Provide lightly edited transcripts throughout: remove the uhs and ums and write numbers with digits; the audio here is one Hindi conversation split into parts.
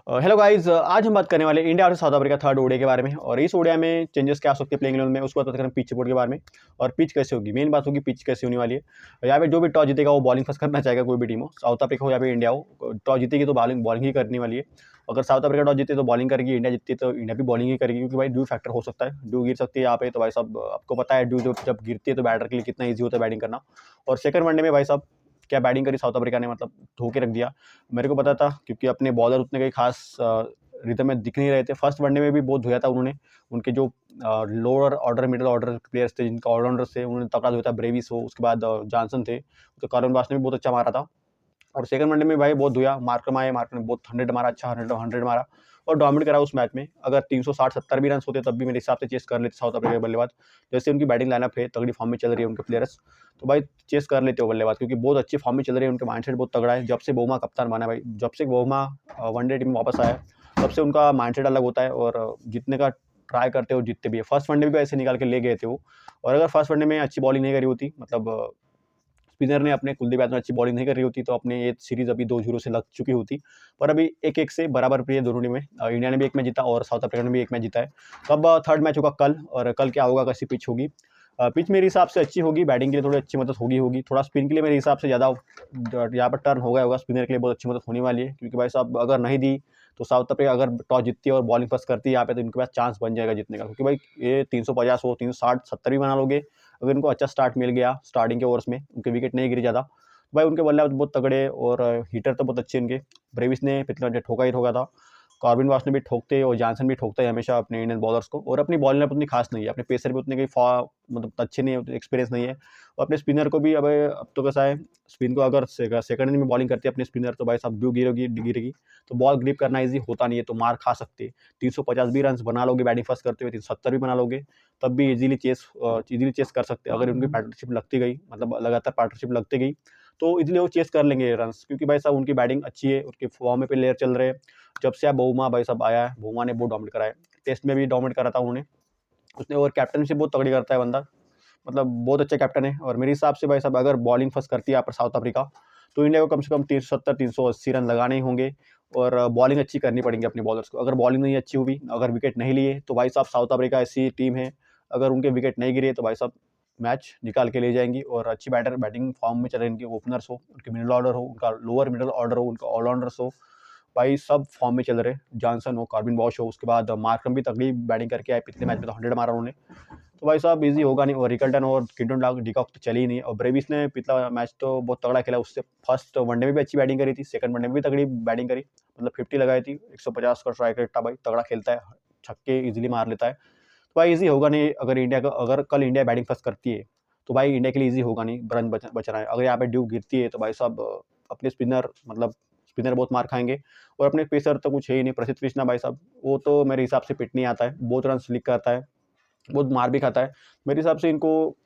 हेलो गाइस, आज हम बात करने वाले इंडिया और साउथ अफ्रीका थर्ड ओडीआई के बारे में। और इस ओडीआई में चेंजेस क्या आ सकते हैं प्लेइंग 11 में, उसके बाद बात करें पिच रिपोर्ट के बारे में और पिच कैसे होगी। मेन बात होगी पिच कैसे होने वाली है। यहाँ पे जो भी टॉस जीतेगा वो बॉलिंग फर्स्ट करना चाहेगा, कोई भी टीम हो, साउथ अफ्रीका हो या फिर इंडिया हो। टॉस जीतेगी तो बॉलिंग बॉलिंग ही करने वाली है। अगर साउथ अफ्रीका टॉस जीते तो बॉलिंग करेगी, इंडिया जीतती तो इंडिया भी बॉलिंग ही करेगी, क्योंकि भाई ड्यू फैक्टर हो सकता है, ड्यू गिर सकती है यहाँ पे। तो भाई साहब आपको पता है ड्यू जब गिरती है तो बैटर के लिए कितना ईजी होता है बैटिंग करना। और सेकंड वनडे में भाई साहब क्या बैटिंग करी साउथ अफ्रीका ने, मतलब धोके रख दिया। मेरे को पता था क्योंकि अपने बॉलर उतने कई खास रिदम में दिख नहीं रहे थे। फर्स्ट वनडे में भी बहुत धोया था उन्होंने। उनके जो lower order middle order players थे, जिनका ऑलराउंडर थे, उन्होंने तगड़ा धोया था। ब्रेविस हो, उसके बाद जॉनसन थे, तो कॉर्बन बास ने भी बहुत अच्छा मारा था। और सेकंड वनडे में भाई बहुत धोया, मार्करम आए, मार्करम ने बहुत 100 मारा, अच्छा 100 मारा और डोमिनेट करा उस मैच में। अगर 360-70 भी रन होते तब भी मेरे हिसाब से चेस कर लेते साउथ अफ्रीका के बल्लेबाज। जैसे उनकी बैटिंग लाइनअप है, तगड़ी फॉर्म में चल रही है उनके प्लेयर्स, तो भाई चेस कर लेते हो बल्लेबाज, क्योंकि बहुत अच्छी फॉर्म में चल रही है। उनका माइंडसेट बहुत तगड़ा है। जब से बोमा कप्तान बना भाई, जब से बोमा वनडे टीम में वापस आया, तब से उनका माइंडसेट अलग होता है और जीतने का ट्राई करते हो, जीतते भी है। फर्स्ट वनडे भी ऐसे निकाल के ले गए थे वो। और अगर फर्स्ट वनडे में अच्छी बॉलिंग नहीं करी होती, मतलब स्पिनर ने अपने कुलदीप यादव ने अच्छी बॉलिंग नहीं कर रही होती, तो अपने ये सीरीज अभी 2-0 से लग चुकी होती। पर अभी 1-1 से बराबर पे है दोनों टीमें। इंडिया ने भी एक मैच जीता और साउथ अफ्रीका ने भी एक मैच जीता है। तो अब थर्ड मैच होगा कल, और कल क्या होगा, कैसी पिच होगी। पिच मेरे हिसाब से अच्छी होगी, बैटिंग के लिए थोड़ी अच्छी मदद होगी। थोड़ा स्पिन के लिए मेरे हिसाब से ज़्यादा यहाँ पर टर्न होगा स्पिनर के लिए बहुत अच्छी मदद होने वाली है, क्योंकि भाई साहब अगर नहीं दी तो साउथ अफ्रीका अगर टॉस जीतती है और बॉलिंग फर्स्ट करती है यहाँ पे, तो इनके पास चांस बन जाएगा जीतने का। क्योंकि भाई ये 350 हो, 360-70 भी बना लोगे, अगर इनको अच्छा स्टार्ट मिल गया स्टार्टिंग के ओवर्स में, उनके विकेट नहीं गिरी ज़्यादा, भाई उनके बल्लेबाज बहुत तगड़े और हीटर तो बहुत अच्छे इनके। ब्रेविस ने पिछले मैच ठोका ही ठोका था, कॉर्बिन वास ने भी ठोकते और जॉनसन भी ठोकता है हमेशा अपने इंडियन बॉलर्स को। और अपनी बॉलिंग उतनी खास नहीं है, अपने पेसर भी उतने कहीं मतलब अच्छे नहीं है, एक्सपीरियंस नहीं है। और अपने स्पिनर को भी अब तो कैसा है, स्पिन को अगर सेकंड इनिंग में बॉलिंग करते हैं अपने स्पिनर, तो भाई साहब ड्यू गिरेगी गिरेगी तो बॉल ग्रिप करना ईजी होता नहीं है, तो मार खा सकते हैं। 350 भी रन बना लोगे बैटिंग फर्स्ट करते हुए, 370 भी बना लोगे, तब भी इजीली चेस कर सकते हैं। अगर उनकी पार्टनरशिप लगती गई, मतलब लगातार पार्टनरशिप लगती गई, तो इजीली वो चेस कर लेंगे रन्स, क्योंकि भाई साहब उनकी बैटिंग अच्छी है, उनके फॉर्म में प्लेयर चल रहे हैं। जब से आप बहुमा भाई साहब आया है, बहुमा ने बहुत डोमिनेट करा है। टेस्ट में भी डोमिनेट करा था उन्होंने उसने, और कैप्टनशिप बहुत तगड़ी करता है बंदा, मतलब बहुत अच्छा कैप्टन है। और मेरे हिसाब से भाई साहब अगर बॉलिंग फर्स्ट करती है यहाँ पर साउथ अफ्रीका, तो इंडिया को कम से कम 370-380 रन लगाने ही होंगे। और बॉलिंग अच्छी करनी पड़ेंगी अपने बॉलर्स को। अगर बॉलिंग नहीं अच्छी हुई, अगर विकेट नहीं लिए, तो भाई साहब साउथ अफ्रीका ऐसी टीम है, अगर उनके विकेट नहीं गिरे तो भाई साहब मैच निकाल के ले जाएंगी। और अच्छी बैटिंग फॉर्म में चले, इनके ओपनर्स हो, उनके मिडिल ऑर्डर हो, उनका लोअर मिडिल ऑर्डर हो, उनका ऑलराउंडर्स हो, भाई सब फॉर्म में चल रहे। जॉनसन हो, कॉर्बिन बॉश हो, उसके बाद मार्करम भी तगड़ी बैटिंग करके आए, पिछले मैच में तो 100 मारा उन्होंने। तो भाई साहब इजी होगा नहीं। और रिकल्टन और किंटन डिकॉक तो चली ही नहीं। और ब्रेविस ने पिछला मैच तो बहुत तगड़ा खेला, उससे फर्स्ट वनडे में भी अच्छी बैटिंग करी थी, सेकंड वनडे में भी तगड़ी बैटिंग करी, मतलब 50 लगाई थी, 150 का स्ट्राइक रेट था। भाई तगड़ा खेलता है, छक्के इजीली मार लेता है। तो भाई इजी होगा नहीं। अगर कल इंडिया बैटिंग फर्स्ट करती है, तो भाई इंडिया के लिए इजी होगा नहीं रन बचना है। अगर यहाँ पे ड्यू गिरती है तो भाई साहब अपने स्पिनर बहुत मार खाएंगे। और अपने पेसर तो कुछ है ही नहीं, प्रसिद्ध कृष्णा भाई साहब, वो तो मेरे हिसाब से पिट नहीं आता है, बहुत रन स्लिक करता है, बहुत मार भी खाता है। मेरे हिसाब से इनको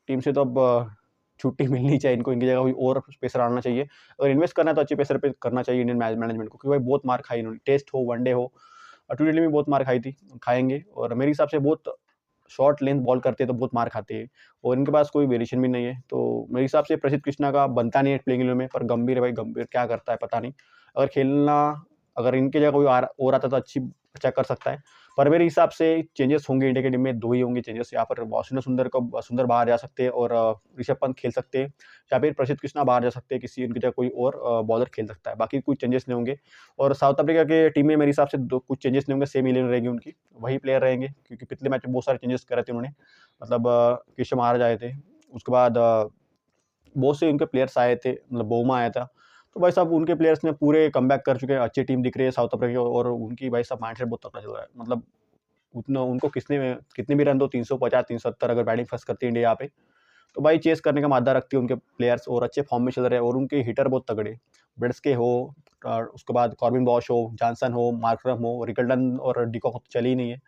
टीम से तो अब छुट्टी मिलनी चाहिए इनको, इनकी जगह कोई और पेसर आना चाहिए। अगर इन्वेस्ट करना है तो अच्छे पेसर पे करना चाहिए इंडियन मैनेजमेंट को, क्योंकि भाई बहुत मार खाई इन्होंने, टेस्ट हो, वनडे हो, टी20 में बहुत मार खाई थी, खाएंगे। और मेरे हिसाब से बहुत शॉर्ट लेंथ बॉल करते हैं तो बहुत मार खाते हैं, और इनके पास कोई वेरिएशन भी नहीं है। तो मेरे हिसाब से प्रसिद्ध कृष्णा का बनता नहीं है प्लेइंग इलेवन में। पर गंभीर है भाई, गंभीर क्या करता है पता नहीं। अगर खेलना अगर इनकी जगह कोई और आता तो अच्छा कर सकता है। पर मेरे हिसाब से चेंजेस होंगे इंडिया की टीम में, दो ही होंगे चेंजेस यहाँ पर। सुंदर बाहर जा सकते हैं और ऋषभ पंत खेल सकते हैं, या फिर प्रसिद्ध कृष्णा बाहर जा सकते हैं, किसी उनकी जगह कोई और बॉलर खेल सकता है। बाकी कुछ चेंजेस नहीं होंगे। और साउथ अफ्रीका के टीम में मेरे हिसाब से कुछ चेंजेस नहीं होंगे, सेम 11 रहेगी उनकी, वही प्लेयर रहेंगे, क्योंकि पिछले मैच में बहुत सारे चेंजेस करे थे उन्होंने, मतलब केशव महाराज आए थे, उसके बाद बहुत से उनके प्लेयर्स आए थे, मतलब बोमा आया था। तो भाई साहब उनके प्लेयर्स ने पूरे कमबैक कर चुके हैं, अच्छी टीम दिख रही है साउथ अफ्रीका की। और उनकी भाई साहब माइंडसेट बहुत तगड़ा चल रहा है, मतलब उतना उनको कितने भी रन दो, 350-370 अगर बैटिंग फर्स्ट करती है इंडिया यहाँ पे, तो भाई चेस करने का मादा रखती है उनके प्लेयर्स, और अच्छे फॉर्म में चल रहे हैं। और उनके हिटर बहुत तगड़े, ब्रेड्सके हो, उसके बाद कॉर्बिन बॉश हो, जॉनसन हो, मार्करम हो, रिकल्टन और डिकॉक तो चली ही नहीं है।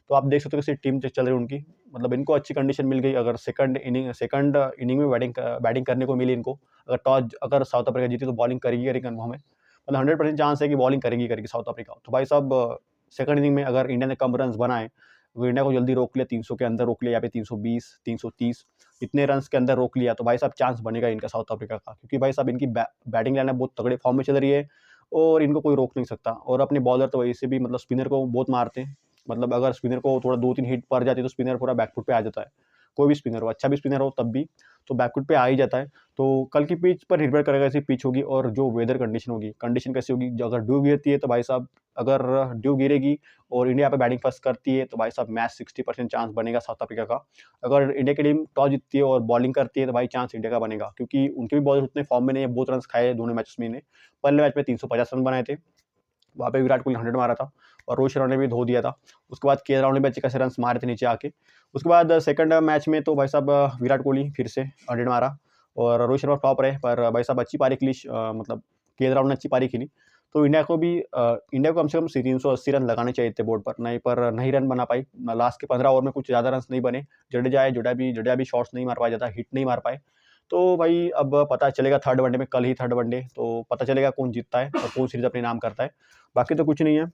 तो आप देख सकते हो कैसी टीम चल रही है उनकी, मतलब इनको अच्छी कंडीशन मिल गई। अगर सेकंड इनिंग में बैटिंग करने को मिली इनको, अगर साउथ अफ्रीका जीती तो बॉलिंग करेगी कन्फर्म है, मतलब 100% चांस है कि बॉलिंग करेगी साउथ अफ्रीका। तो भाई साहब सेकंड इनिंग में अगर इंडिया ने कम रन बनाए, अगर इंडिया को जल्दी रोक लिया, 300 के अंदर रोक लिया, या फिर 320, 330 इतने रन के अंदर रोक लिया, तो भाई साहब चांस बनेगा इनका साउथ अफ्रीका का, क्योंकि भाई साहब इनकी बैटिंग लाइनअप बहुत तगड़े फॉर्म में चल रही है। और इनको कोई रोक नहीं सकता। और अपने बॉलर तो वैसे भी मतलब स्पिनर को बहुत मारते हैं, मतलब अगर स्पिनर को थोड़ा 2-3 हिट पड़ जाती है तो स्पिनर पूरा बैकफुट पे आ जाता है। कोई भी स्पिनर हो, अच्छा भी स्पिनर हो तब भी, तो बैकफुट पे आ ही जाता है। तो कल की पिच पर निर्भर करेगा, ऐसी पिच होगी और जो वेदर कंडीशन होगी, कंडीशन कैसी होगी। जो अगर ड्यू गिरती है तो भाई साहब, अगर ड्यू गिरेगी और इंडिया यहाँ पे बैटिंग फर्स्ट करती है तो भाई साहब मैच 60% चांस बनेगा साउथ अफ्रीका का। अगर इंडिया की टीम टॉस जीतती है और बॉलिंग करती है तो भाई चांस इंडिया का बनेगा, क्योंकि उनके भी बॉलर उतने फॉर्म में नहीं है। बहुत रन खाए दोनों मैचेस में इन्हें। पहले मैच में 350 रन बनाए थे, वहाँ पे विराट कोहली 100 मारा था और रोहित शर्मा ने भी धो दिया था। उसके बाद के राहुल ने भी अच्छे खासे रन मारे थे नीचे आके। उसके बाद सेकंड मैच में तो भाई साहब विराट कोहली फिर से 100 मारा और रोहित शर्मा टॉप रहे, पर भाई साहब अच्छी पारी खेली, मतलब के राहुल ने अच्छी पारी खेली। तो इंडिया को कम से कम 380 रन लगाने चाहिए थे बोर्ड पर, नहीं रन बना पाई। लास्ट के 15 ओवर में कुछ ज़्यादा रन नहीं बने। जडेजा भी शॉट्स नहीं मार पाया, ज़्यादा हिट नहीं मार पाए। तो भाई अब पता चलेगा थर्ड वनडे में, कल ही थर्ड वनडे, तो पता चलेगा कौन जीतता है और कौन सीरीज अपने नाम करता है। बाकी तो कुछ नहीं है।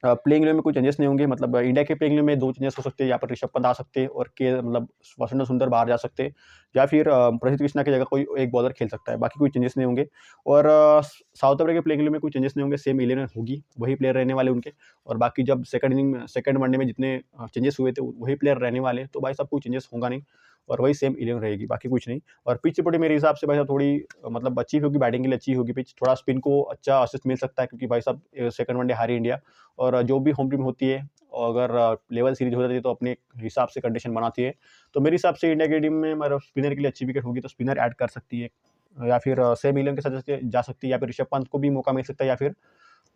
प्लेइंग इलेवन में कोई चेंजेस नहीं होंगे, मतलब इंडिया के प्लेइंग इलेवन में 2 चेंजेस हो सकते हैं। यहाँ पर ऋषभ पंत आ सकते हैं और के मतलब वशिंगटन सुंदर बाहर जा सकते हैं, या फिर प्रसिद्ध कृष्णा की जगह कोई एक बॉलर खेल सकता है। बाकी कोई चेंजेस नहीं होंगे। और साउथ अफ्रीका के प्लेइंग इलेवन में कोई चेंजेस नहीं होंगे, सेम इलेवन होगी, वही प्लेयर रहने वाले उनके। और बाकी जब सेकंड वनडे में जितने चेंजेस हुए थे वही प्लेयर रहने वाले, तो भाई साहब कोई चेंजेस होगा नहीं और वही सेम इलेवन रहेगी, बाकी कुछ नहीं। और पिच रिपोर्टिंग मेरे हिसाब से भाई साहब थोड़ी मतलब अच्छी होगी, बैटिंग के लिए अच्छी होगी पिच। थोड़ा स्पिन को अच्छा असिस्ट मिल सकता है, क्योंकि भाई साहब सेकंड वनडे हारी इंडिया, और जो भी होम टीम होती है, अगर लेवल सीरीज हो जाती है तो अपने हिसाब से कंडीशन बनाती है। तो मेरे हिसाब से इंडिया की टीम में मतलब स्पिनर के लिए अच्छी विकेट होगी तो स्पिनर ऐड कर सकती है, या फिर सेम इलेवन के साथ जा सकती है, या फिर ऋषभ पंत को भी मौका मिल सकता है, या फिर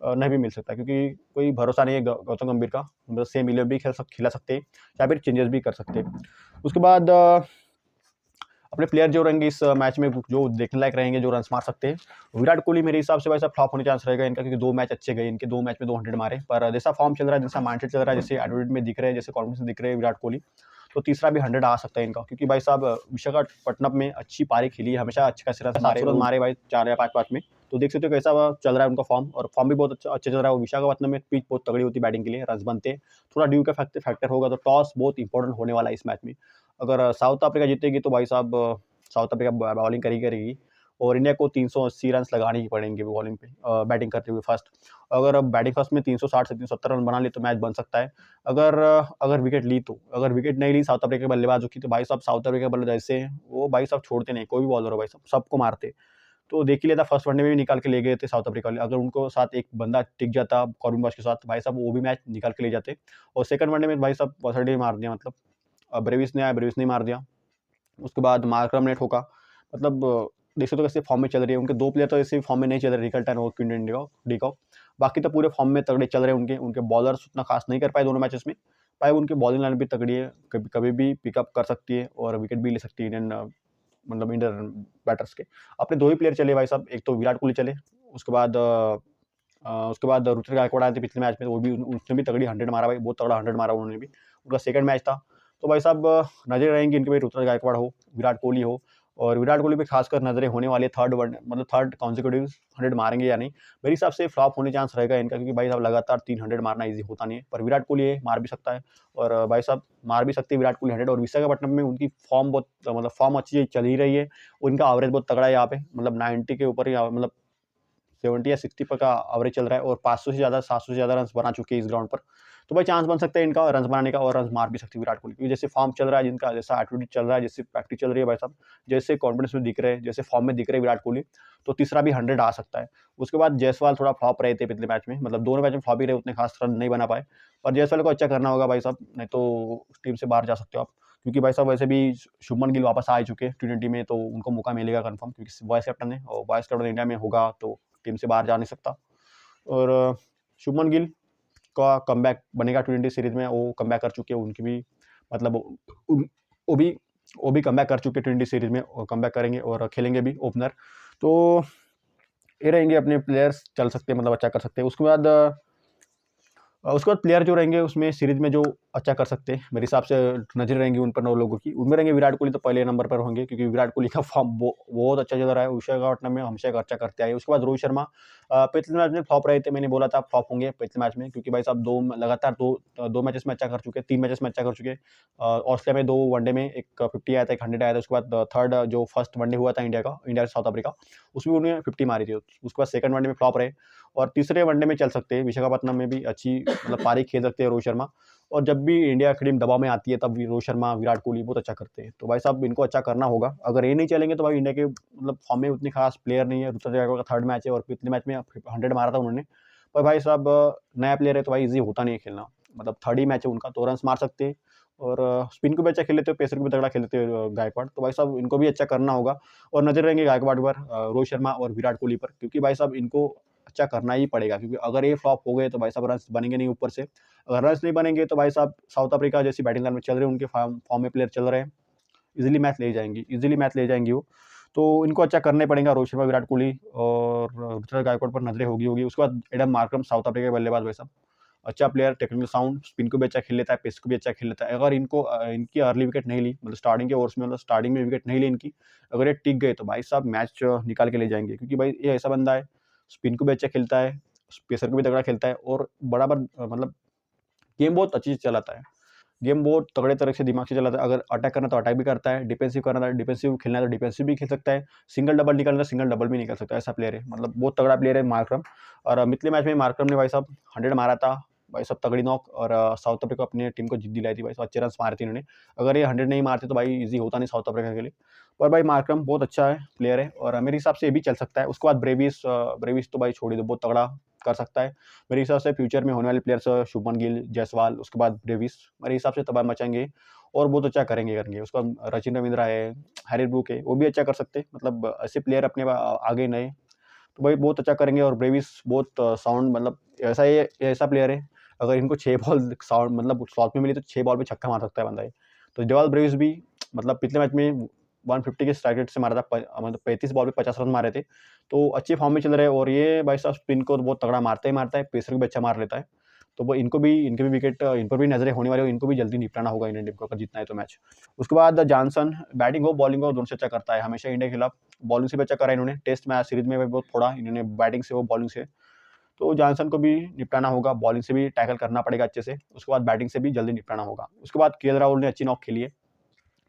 नहीं भी मिल सकता, क्योंकि कोई भरोसा नहीं है गौतम गंभीर का। मतलब सेम इलेवन भी खिला सकते हैं, या फिर चेंजेस भी कर सकते हैं। उसके बाद अपने प्लेयर जो रहेंगे इस मैच में, जो देखने लायक रहेंगे, जो रन मार सकते हैं, विराट कोहली मेरे हिसाब से वैसा फ्लॉप होने चांस रहेगा इनका, क्योंकि 2 मैच अच्छे गए इनके, 2 मैच में 200 मारे। पर जैसा फॉर्म चल रहा है, जैसा माइंडसेट चल रहा है, जैसे एटीट्यूड में दिख रहे हैं, जैसे कॉन्फिडेंस दिख रहे हैं विराट कोहली, तो तीसरा भी 100 आ सकता है इनका, क्योंकि भाई साहब विशाखापट्टनम में अच्छी पारी खेली है, हमेशा अच्छे खासे रन मारे भाई 4 या 5 में। तो देख सकते हो कैसा चल रहा है उनका फॉर्म, और फॉर्म भी बहुत अच्छा चल रहा है। विशाखापट्टनम में पिच बहुत तगड़ी होती है बैटिंग के लिए, रन बनते हैं। थोड़ा ड्यू का फैक्टर होगा, तो टॉस बहुत इंपॉर्टेंट होने वाला है इस मैच में। अगर साउथ अफ्रीका जीतेगी तो भाई साहब साउथ अफ्रीका बॉलिंग करेगी और इंडिया को 380 रन लगाने ही पड़ेंगे बॉलिंग पे, बैटिंग करते हुए फर्स्ट। अगर अब बैटिंग फर्स्ट में 360 से 370 रन बना ले तो मैच बन सकता है। अगर अगर विकेट ली तो, अगर विकेट नहीं ली साउथ अफ्रीका के बल्लेबाजों की, तो भाई साहब साउथ अफ्रीका के बल्लेबाज ऐसे हैं, वो भाई साहब छोड़ते नहीं, कोई भी बॉलर हो भाई साहब सबको मारते। तो देख ही लेता, फर्स्ट वनडे में भी निकाल के ले गए थे साउथ अफ्रीका वाले। अगर उनको साथ एक बंदा टिक जाता कॉर्बिन बॉश के साथ, तो भाई साहब वो भी मैच निकाल के ले जाते। और सेकंड वनडे में भाई साहब 62 मार दिया, मतलब ब्रेविस ने आया, ब्रेविस ने मार दिया। उसके बाद मार्करम ने ठोका। मतलब देख सकते हो कैसे फॉर्म में चल रही है उनके 2 प्लेयर, तो ऐसे फॉर्म में नहीं चल रहे, रिकल्टन और क्विंटन डिकॉक। बाकी तो पूरे फॉर्म में तगड़े चल रहे हैं उनके। उनके बॉलर्स उतना खास नहीं कर पाए दोनों मैचेस में, पाए उनकी बॉलिंग लाइन भी तगड़ी है, कभी कभी भी पिकअप कर सकती है और विकेट भी ले सकती है इंडियन बैटर्स के। अपने 2 ही प्लेयर चले भाई साहब, एक तो विराट कोहली चले, उसके बाद ऋतुराज गायकवाड़ आए थे पिछले मैच में, तो वो भी उसने भी तगड़ी 100 मारा भाई, बहुत तगड़ा 100 मारा उन्होंने भी। उनका सेकंड मैच था। तो भाई साहब नजरें रहेंगी इनके, भाई ऋतुराज गायकवाड़ हो, विराट कोहली हो, और विराट कोहली पे खासकर नजरें होने वाली है थर्ड कॉन्सिक्यूटिव 100 मारेंगे या नहीं। मेरे हिसाब से फ्लॉप होने चांस रहेगा इनका, क्योंकि भाई साहब लगातार 300 मारना इजी होता नहीं है, पर विराट कोहली है, मार भी सकता है। और भाई साहब मार भी सकते हैं विराट कोहली 100। और विशाखापट्टनम में उनकी फॉर्म बहुत मतलब फॉर्म अच्छी चल ही रही है, उनका एवरेज बहुत तगड़ा है यहाँ पे, मतलब 90 के ऊपर ही, मतलब 70 या 60 पर का एवरेज चल रहा है, और 500 से ज़्यादा 700 से ज़्यादा रन बना चुके हैं इस ग्राउंड पर। तो भाई चांस बन सकता है इनका रन बनाने का, और रन मार भी सकती है विराट कोहली, क्योंकि जैसे फॉर्म चल रहा है जिनका, जैसा एटीट्यूड चल रहा है, जैसे प्रैक्टिस चल रही है भाई साहब, जैसे कॉन्फिडेंस में दिख रहे हैं, जैसे फॉर्म में दिख रहे हैं विराट कोहली, तो तीसरा भी 100 आ सकता है। उसके बाद जायसवाल थोड़ा फ्लॉप रहे थे पिछले मैच में, मतलब दोनों मैच में फ्लॉप ही रहे, उतने खास रन नहीं बना पाए। पर जायसवाल को अच्छा करना होगा भाई साहब, नहीं तो टीम से बाहर जा सकते हो आप, क्योंकि भाई साहब वैसे भी शुभमन गिल वापस आ चुके हैं T20 में, तो उनको मौका मिलेगा कंफर्म, क्योंकि वाइस कैप्टन है, और वाइस कैप्टन इंडिया में होगा तो टीम से बाहर जा नहीं सकता। और शुभमन गिल का कमबैक बनेगा T20 सीरीज में, वो कमबैक कर चुके हैं, उनकी भी मतलब वो भी कमबैक कर चुके हैं T20 सीरीज में, और कमबैक करेंगे और खेलेंगे भी ओपनर। तो ये रहेंगे अपने प्लेयर्स, चल सकते हैं, मतलब अच्छा कर सकते हैं। उसके बाद प्लेयर जो रहेंगे उसमें सीरीज में जो अच्छा कर सकते हैं, मेरे हिसाब से नजर रहेंगी उन पर 9 लोगों की। उनमें रहेंगे विराट कोहली, तो पहले नंबर पर होंगे, क्योंकि विराट कोहली का फॉर्म बहुत अच्छा चल रहा है, विशाखापट्टनम में हमेशा अच्छा करते आए। उसके बाद रोहित शर्मा पिछले मैच में फ्लॉप रहे थे, मैंने बोला था फ्लॉप होंगे पिछले मैच में, क्योंकि भाई साहब लगातार दो मैचेस में अच्छा कर चुके, 3 मैचेस में अच्छा कर चुके। ऑस्ट्रेलिया में 2 वनडे में एक 50 आया था, एक 100 आया था। उसके बाद थर्ड जो फर्स्ट वनडे हुआ था इंडिया से साउथ अफ्रीका, उसमें उन्होंने 50 मारी थी। उसके बाद सेकंड वनडे में फ्लॉप रहे, और तीसरे वनडे में चल सकते हैं, विशाखापट्टनम में भी अच्छी मतलब पारी खेल सकते हैं रोहित शर्मा। और जब भी इंडिया की टीम दबाव में आती है तब भी रोहित शर्मा, विराट कोहली बहुत अच्छा करते हैं। तो भाई साहब इनको अच्छा करना होगा। अगर ये नहीं चलेंगे तो भाई इंडिया के मतलब फॉर्म में उतनी खास प्लेयर नहीं है। ऋतुराज गायकवाड़ का थर्ड मैच है और पिछले मैच में 100 मारा था उन्होंने। पर भाई साहब नया प्लेयर है तो भाई ईजी होता नहीं है खेलना। मतलब थर्ड ही मैच है उनका, तो रन मार सकते हैं। और स्पिन को भी अच्छा खेल लेते हो, पेसर को भी तगड़ा खेल लेते हो गायकवाड़। तो भाई साहब इनको भी अच्छा करना होगा। और नजर रहेंगे गायकवाड़ पर, रोहित शर्मा और विराट कोहली पर, क्योंकि भाई साहब इनको अच्छा करना ही पड़ेगा। क्योंकि अगर ये फ्लॉप हो गए तो भाई साहब रन बनेंगे नहीं ऊपर से। अगर रन नहीं बनेंगे तो भाई साहब साउथ अफ्रीका जैसी बैटिंग लाइन में चल रहे हैं, उनके फॉर्म में प्लेयर चल रहे हैं, इजीली मैच ले जाएंगी वो। तो इनको अच्छा करना ही पड़ेगा। रोहित शर्मा, विराट कोहली और ऋतुराज गायकवाड़ पर नजरें होगी। उसके बाद एडम मार्करम, साउथ अफ्रीका के बल्लेबाज भाई साहब, अच्छा प्लेयर, टेक्निकल साउंड, स्पिन को भी अच्छा खेल लेता है, पेस को भी अच्छा खेल लेता है। अगर इनकी अर्ली विकेट नहीं ली, मतलब स्टार्टिंग के ओवर्स में, मतलब स्टार्टिंग में विकेट नहीं ली इनकी, अगर ये टिक गए तो भाई साहब मैच निकाल के ले जाएंगे। क्योंकि भाई ये ऐसा बंदा है, स्पिन को भी अच्छा खेलता है, पेसर को भी तगड़ा खेलता है और बराबर मतलब गेम बहुत अच्छी से चलाता है। गेम बहुत तगड़े तरह से दिमाग से चलाता है। अगर अटैक करना तो अटैक भी करता है, डिफेंसिव करना है, डिफेंसिव खेलना है तो डिफेंसिव भी खेल सकता है, सिंगल डबल निकालना है, सिंगल डबल भी निकल सकता है। ऐसा प्लेयर है, मतलब बहुत तगड़ा प्लेयर है मार्करम। और पिछले मैच में मार्करम ने भाई साहब 100 मारा था, भाई साहब तगड़ी नॉक। और साउथ अफ्रीका अपनी टीम को जीत दिलाई थी भाई साहब, अच्छे रन मारे थे इन्होंने। अगर ये 100 नहीं मारते तो भाई ईजी होता नहीं साउथ अफ्रीका के लिए। पर भाई मार्करम बहुत अच्छा है, प्लेयर है, और मेरे हिसाब से ये भी चल सकता है। उसके बाद ब्रेविस तो भाई छोड़ ही दो, बहुत तगड़ा कर सकता है। मेरे हिसाब से फ्यूचर में होने वाले प्लेयर्स शुभमन गिल, जायसवाल, उसके बाद ब्रेविस, मेरे हिसाब से तबाह मचाएंगे और बहुत अच्छा करेंगे। उसका रचिन रविंद्रा है, हैरी ब्रूक है, वो भी अच्छा कर सकते हैं। मतलब ऐसे प्लेयर अपने आगे नए, तो भाई बहुत अच्छा करेंगे। और ब्रेविस बहुत साउंड, मतलब ऐसा प्लेयर है, अगर इनको 6 बॉल साउंड मतलब स्लॉट में मिली तो 6 बॉल पे छक्का मार सकता है बंदा ये। तो डेवाल ब्रेविस भी मतलब पिछले मैच में 150 के स्ट्राइक रेट से मारा था, मतलब 35 बॉल पे 50 रन मारे थे। तो अच्छे फॉर्म में चल रहे हैं। और ये भाई साहब स्पिन को तो बहुत तगड़ा मारता है, पेसर को भी अच्छा मार लेता है। तो वो इनके भी विकेट, इन पर भी नजरें होने वाली है, इनको भी जल्दी निपटाना होगा इंडियन टीम को अगर जीतना है तो मैच। उसके बाद जॉनसन बैटिंग हो बॉलिंग हो दोनों से अच्छा करता है, हमेशा इंडिया के खिलाफ बॉलिंग से भी अच्छा करा है इन्होंने। टेस्ट मैच सीरीज में भी बहुत फोड़ा इन्होंने, बैटिंग से हो बॉलिंग से। तो जॉनसन को भी निपटाना होगा, बॉलिंग से भी टैकल करना पड़ेगा अच्छे से, उसके बाद बैटिंग से भी जल्दी निपटाना होगा। उसके बाद केएल राहुल ने अच्छी नॉक खेली है,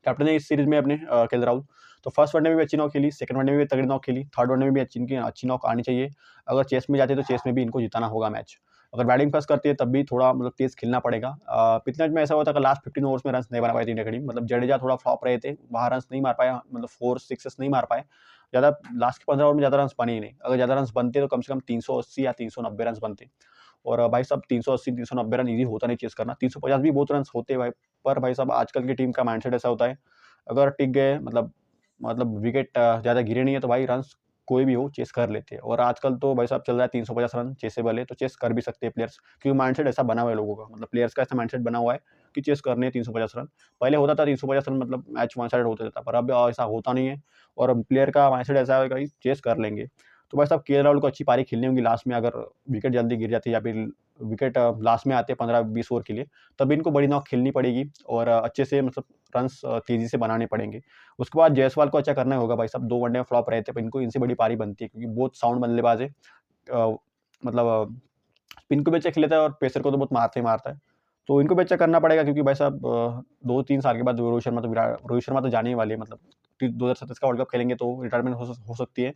कैप्टन है इस सीरीज में अपने केएल राहुल। तो फर्स्ट वनडे में भी अच्छी नॉक खेली, सेकंड वनडे में भी तगड़ी नॉक खेली, थर्ड वनडे में भी अच्छी नॉक आनी चाहिए। अगर चेस में जाते तो चेस में भी इनको जिताना होगा मैच। अगर बैटिंग फर्स्ट करती है तब भी थोड़ा मतलब तेज खेलना पड़ेगा। पिछले मैच में ऐसा हुआ था कि लास्ट 15 ओवर्स में रन नहीं बना पाई थी इंडिया की टीम। मतलब जडेजा थोड़ा फ्लॉप रहे थे, वहाँ रन नहीं मार पाया, मतलब 4 6 नहीं मार पाए ज़्यादा। लास्ट के 15 ओवर में ज़्यादा रन बने ही नहीं। अगर ज़्यादा रन बनते तो कम से कम 380 या 390 रन बनते। और भाई साहब 380 390 रन ईजी होता नहीं चेस करना, 350 भी बहुत रन होते भाई। पर भाई साहब आजकल की टीम का माइंडसेट ऐसा होता है, अगर टिक गए मतलब विकेट ज़्यादा गिरे नहीं है तो भाई रन्स कोई भी हो चेस कर लेते हैं। और आजकल तो भाई साहब चल रहा है 350 रन चेसेबल है, तो चेस कर भी सकते हैं प्लेयर्स, क्योंकि माइंडसेट ऐसा बना हुआ है लोगों का। मतलब प्लेयर्स का ऐसा माइंडसेट बना हुआ है कि चेस करने 350 रन। पहले होता था 350 रन मतलब मैच वन साइड होता था, पर अब ऐसा होता नहीं है। और प्लेयर का माइंडसेट ऐसा है कि चेस कर लेंगे। तो भाई साहब केएल राहुल को अच्छी पारी खेलनी होगी लास्ट में, अगर विकेट जल्दी गिर जाती है या फिर विकेट लास्ट में आते हैं 15-20 ओवर के लिए, तब इनको बड़ी नॉक खेलनी पड़ेगी और अच्छे से मतलब रन्स तेजी से बनाने पड़ेंगे। उसके बाद जायसवाल को अच्छा करना होगा भाई साहब, 2 वनडे में फ्लॉप रहे थे, पर इनको इनसे बड़ी पारी बनती है क्योंकि बहुत साउंड बल्लेबाज है। मतलब स्पिन को भी अच्छा खेलता है और पेसर को तो बहुत मारता ही मारता है। तो इनको भी अच्छा करना पड़ेगा, क्योंकि भाई साहब 2-3 साल के बाद रोहित शर्मा तो जाने ही वाले हैं। मतलब 2027 का वर्ल्ड कप खेलेंगे तो रिटायरमेंट हो सकती है।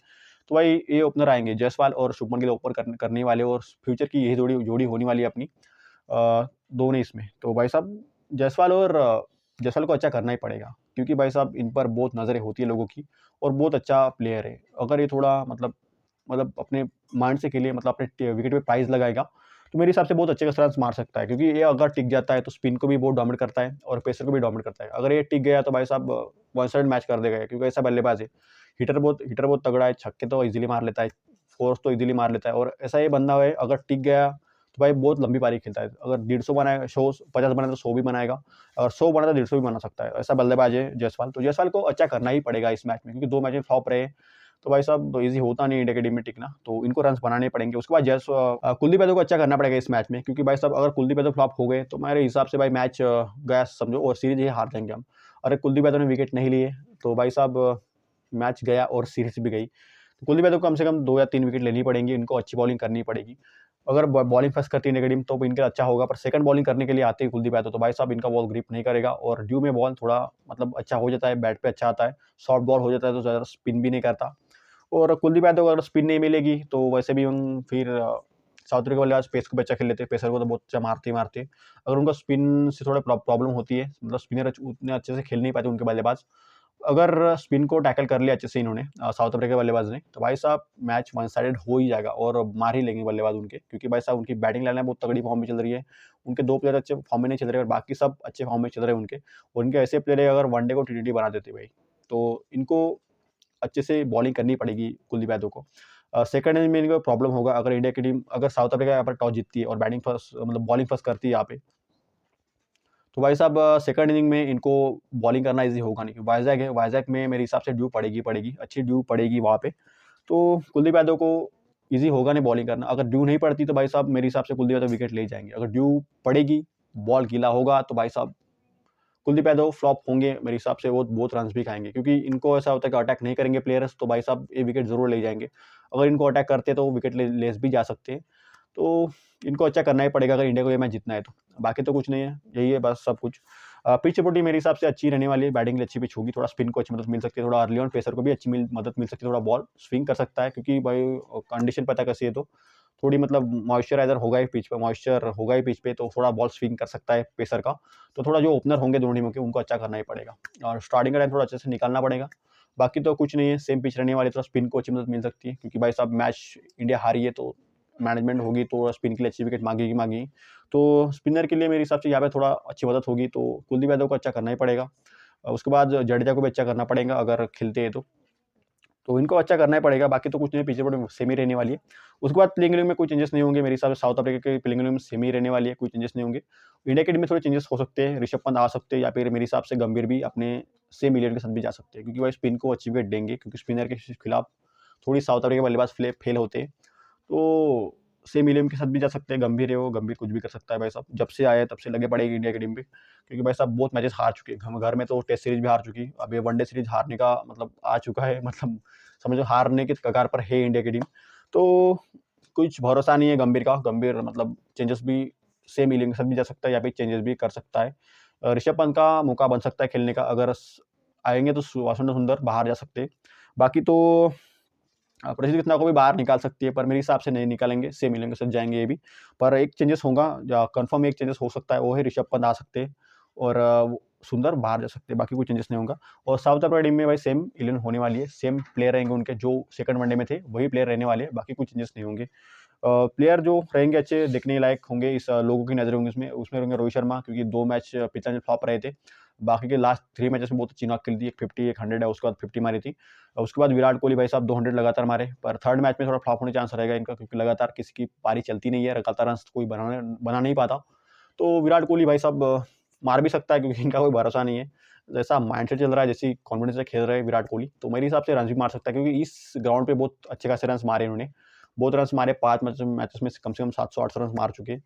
तो भाई ये ओपनर आएंगे, जायसवाल और शुभमन गिल ओपन करने वाले, और फ्यूचर की यही जोड़ी होने वाली है अपनी, दोनों इसमें। तो भाई साहब जायसवाल को अच्छा करना ही पड़ेगा, क्योंकि भाई साहब इन पर बहुत नज़रें होती है लोगों की, और बहुत अच्छा प्लेयर है। अगर ये थोड़ा मतलब अपने माइंड से खेलिए, मतलब अपने विकेट पे प्राइस लगाएगा, तो मेरे हिसाब से बहुत अच्छे खासे रन मार सकता है। क्योंकि ये अगर टिक जाता है तो स्पिन को भी बहुत डोमिनेट करता है और पेसर को भी डोमिनेट करता है। अगर ये टिक गया तो भाई साहब वन साइड मैच कर देगा, क्योंकि ऐसा बल्लेबाज है। हिटर बहुत तगड़ा है, छक्के तो इजीली मार लेता है, फोर्स तो इजीली मार लेता है। और ऐसा ये बंदा है, अगर टिक गया तो भाई बहुत लंबी पारी खेलता है। अगर 150 बनाएगा, 50 बनाए तो 100 भी बनाएगा, और 100 बना तो 150 भी बना सकता है। ऐसा बल्लेबाज है जायसवाल। तो जायसवाल को अच्छा करना ही पड़ेगा इस मैच में, क्योंकि 2 मैच में फ्लॉप रहे, तो भाई साहब तो ईजी होता नहीं इंडिया की टीम में टिकना, तो इनको रन्स बनाने पड़ेंगे। उसके बाद कुलदीप यादव को अच्छा करना पड़ेगा इस मैच में, क्योंकि भाई साहब अगर कुलदीप यादव फ्लॉप हो गए तो मेरे हिसाब से भाई मैच गया समझो, और सीरीज ये हार जाएंगे हम। अरे कुलदीप यादव ने विकेट नहीं लिए तो भाई साहब मैच गया और सीरीज भी गई। तो कुलदीप यादव को कम से कम 2 या 3 विकेट लेनी पड़ेंगी, इनको अच्छी बॉलिंग करनी पड़ेगी। अगर बॉलिंग फर्स्ट करती है इंडिया की टीम तो इनके अच्छा होगा, पर सेकंड बॉलिंग करने के लिए आते ही कुलदीप यादव तो भाई साहब इनका बॉल ग्रिप नहीं करेगा, और ड्यू में बॉल थोड़ा मतलब अच्छा हो जाता है, बैट पे अच्छा आता है, सॉफ्ट बॉल हो जाता है तो ज़्यादा स्पिन भी नहीं करता। और कुलदीप यादव को अगर स्पिन नहीं मिलेगी तो वैसे भी उन फिर साउथ अफ्रीका बल्लेबाज पेस को भी अच्छा खेल लेते हैं, पेसर को तो बहुत अच्छा मारते ही मारते हैं। अगर उनको स्पिन से थोड़ा प्रॉब्लम होती है, मतलब स्पिनर उतने अच्छे से खेल नहीं पाते उनके बल्लेबाज, अगर स्पिन को टैकल कर लिया अच्छे से इन्होंने साउथ अफ्रीका के बल्लेबाज ने, तो भाई साहब मैच वन साइडेड हो ही जाएगा और मार ही लेंगे बल्लेबाज उनके, क्योंकि भाई साहब उनकी बैटिंग लाइन बहुत तगड़ी फॉर्म में चल रही है। उनके 2 प्लेयर अच्छे फॉर्म में नहीं चल रहे और बाकी सब अच्छे फॉर्म में चल रहे हैं उनके, और उनके ऐसे प्लेयर है अगर वनडे को टी बना देते भाई, तो इनको अच्छे से बॉलिंग करनी पड़ेगी कुलदीप यादव को। सेकंड इनिंग में इनको प्रॉब्लम होगा अगर इंडिया की टीम, अगर साउथ अफ्रीका यहाँ पर टॉस जीतती है और बैटिंग फर्स्ट मतलब बॉलिंग फर्स्ट करती है यहाँ पे, तो भाई साहब सेकंड इनिंग में इनको बॉलिंग करना ईज़ी होगा नहीं, क्योंकि वाइज़ैग है, वाइज़ैग में मेरे हिसाब से ड्यू पड़ेगी, अच्छी ड्यू पड़ेगी वहाँ पे। तो कुलदीप यादव को ईज़ी होगा नहीं बॉलिंग करना। अगर ड्यू नहीं पड़ती तो भाई साहब मेरे हिसाब से कुलदीप यादव विकेट ले ही जाएँगे। अगर ड्यू पड़ेगी, बॉल गीला होगा तो भाई साहब कुलदीप यादव फ्लॉप होंगे मेरे हिसाब से, वो बहुत रन्स भी खाएँगे, क्योंकि इनको ऐसा होता है कि अटैक नहीं करेंगे प्लेयर्स तो भाई साहब ये विकेट ज़रूर ले जाएँगे। अगर इनको अटैक करते तो विकेट ले भी जा सकते हैं। तो इनको अच्छा करना ही पड़ेगा अगर इंडिया को ये मैच जीतना है तो। बाकी तो कुछ नहीं है, यही है बस सब कुछ। पिच रिपोर्टिंग मेरे हिसाब से अच्छी रहने वाली है, बैटिंग के लिए अच्छी पिच होगी, थोड़ा स्पिन को अच्छी मदद मिल सकती है, थोड़ा अर्ली ऑन पेसर को भी अच्छी मदद मिल सकती है, थोड़ा बॉल स्विंग कर सकता है, क्योंकि भाई कंडीशन पता कैसी है, तो थोड़ी मतलब मॉइस्चराइज़र होगा ही पिच पे, मॉइस्चर होगा ही पिच पे, तो थोड़ा बॉल स्विंग कर सकता है पेसर का। तो थोड़ा जो ओपनर होंगे दोनों टीमों के, उनको अच्छा करना ही पड़ेगा और स्टार्टिंग का टाइम थोड़ा अच्छे से निकालना पड़ेगा। बाकी तो कुछ नहीं है, सेम पिच रहने वाली है, थोड़ा स्पिन को अच्छी मदद मिल सकती है, क्योंकि भाई साहब मैच इंडिया हारी है तो मैनेजमेंट होगी तो स्पिन के लिए अच्छी विकेट मांगेगी। तो स्पिनर के लिए मेरे हिसाब से यहाँ पे थोड़ा अच्छी मदद होगी, तो कुलदीप यादव को अच्छा करना ही पड़ेगा। उसके बाद जडेजा को भी अच्छा करना पड़ेगा अगर खेलते हैं तो इनको अच्छा करना ही पड़ेगा। बाकी तो कुछ नहीं, पीछे बोर्ड सेमी रहने वाली है। उसके बाद प्लेइंग इलेवन में कोई चेंजेस नहीं होंगे मेरे हिसाब से, साउथ अफ्रीका के प्लेइंग इलेवन में सेमी रहने वाली है, कोई चेंजेस नहीं होंगे। इंडिया की टीम में थोड़े चेंजेस हो सकते हैं, ऋषभ पंत आ सकते हैं या फिर मेरे हिसाब से गंभीर भी अपने सेम इलेवन के साथ भी जा सकते हैं, क्योंकि भाई स्पिन को अच्छी विकेट देंगे, क्योंकि स्पिनर के खिलाफ थोड़ी साउथ अफ्रीका बल्लेबाज फेल होते हैं। तो सेम इलेवन के साथ भी जा सकते हैं, गंभीर है वो, गंभीर कुछ भी कर सकता है भाई साहब, जब से आया है तब से लगे पड़ेगी इंडिया की टीम पे, क्योंकि भाई साहब बहुत मैचेस हार चुके हैं, हम घर में तो टेस्ट सीरीज भी हार चुकी, अब ये वनडे सीरीज हारने का मतलब आ चुका है, मतलब समझो हारने के कगार पर है इंडिया की टीम। तो कुछ भरोसा नहीं है गंभीर का, गंभीर मतलब चेंजेस भी सेम इलेवन के साथ भी जा सकता है या फिर चेंजेस भी कर सकता है। ऋषभ पंत का मौका बन सकता है खेलने का, अगर आएंगे तो वाशिंगटन सुंदर बाहर जा सकते हैं। बाकी तो प्रसिद्ध कृष्णा को भी बाहर निकाल सकती है, पर मेरे हिसाब से नहीं निकालेंगे, सेम इलेवन के साथ जाएंगे ये भी। पर एक चेंजेस होगा, या कन्फर्म एक चेंजेस हो सकता है, वो है ऋषभ पंत आ सकते हैं और सुंदर बाहर जा सकते हैं, बाकी कोई चेंजेस नहीं होगा। और साउथ अफ्रीका टीम में भाई सेम इलेवन होने वाली है, सेम प्लेयर रहेंगे उनके जो सेकंड वनडे में थे, वही प्लेयर रहने वाले हैं, बाकी कोई चेंजेस नहीं होंगे। प्लेयर जो रहेंगे अच्छे देखने लायक होंगे, इस लोगों की नज़र होंगी उसमें उसमें रहेंगे रोहित शर्मा, क्योंकि 2 मैच पिछले मैच फ्लॉप रहे थे। बाकी के लास्ट 3 मैचेस में बहुत अच्छी नॉक खेली थी, एक 50 एक 100 है, उसके बाद 50 मारी थी। उसके बाद विराट कोहली भाई साहब 200 लगातार मारे, पर थर्ड मैच में थोड़ा फ्लॉप होने चांस रहेगा इनका, क्योंकि लगातार किसी की पारी चलती नहीं है, लगातार रन्स कोई बना नहीं पाता। तो विराट कोहली भाई साहब मार भी सकता है, क्योंकि इनका कोई भरोसा नहीं है। जैसा माइंडसेट चल रहा है, जैसी कॉन्फिडेंस से खेल रहे हैं विराट कोहली, तो मेरे हिसाब से रन्स भी मार सकता है, क्योंकि इस ग्राउंड पे बहुत अच्छे खासे रन्स मारे इन्होंने। बहुत रन्स मारे, 5 मैचेस में कम से कम 700-800 रन्स मार चुके हैं।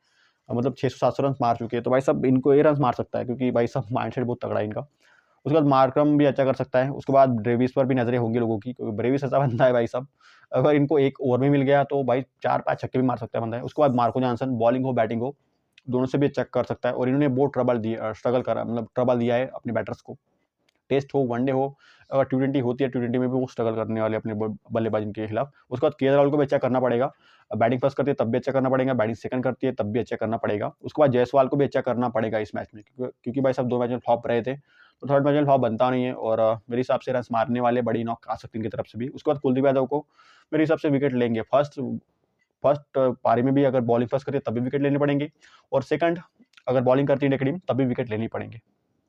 मतलब 600-700 रन्स मार चुके हैं, तो भाई साहब इनको ये रन्स मार सकता है, क्योंकि भाई साहब माइंडसेट बहुत तगड़ा है इनका। उसके बाद मार्करम भी अच्छा कर सकता है, उसके बाद ब्रेविस पर भी नज़रें होंगी लोगों की, क्योंकि ब्रेविस ऐसा बंदा है भाई साहब, अगर इनको एक ओवर में मिल गया तो भाई 4-5 छक्के भी मार सकता है बंदा है। उसके बाद मार्को जॉनसन बॉलिंग हो बैटिंग हो, दोनों से भी अच्छा कर सकता है, और इन्होंने बहुत स्ट्रगल करा, मतलब ट्रबल दिया है अपने बैटर्स को। टेस्ट हो, वनडे हो, अगर टी20 होती है, टी20 में भी वो स्ट्रगल करने वाले अपने बल्लेबाज के खिलाफ। उसके बाद केएल राहुल को भी अच्छा करना पड़ेगा, बैटिंग फर्स्ट करती है तब भी अच्छा करना पड़ेगा, बैटिंग सेकंड करती है तब भी अच्छा करना पड़ेगा। उसके बाद जायसवाल को भी अच्छा करना पड़ेगा इस मैच में, क्योंकि भाई सब 2 मैच में फ्लॉप रहे थे, तो थर्ड मैच में फ्लॉप बनता नहीं है, और मेरे हिसाब से रन मारने वाले बड़ी नॉक आ सकती है इनकी तरफ से भी। उसके बाद कुलदीप यादव को मेरे हिसाब से विकेट लेंगे, फर्स्ट फर्स्ट पारी में भी अगर बॉलिंग फर्स्ट करती है तब भी विकेट लेने पड़ेंगे, और सेकंड अगर बॉलिंग करती है इंडिया की टीम तब भी विकेट लेनी पड़ेंगे।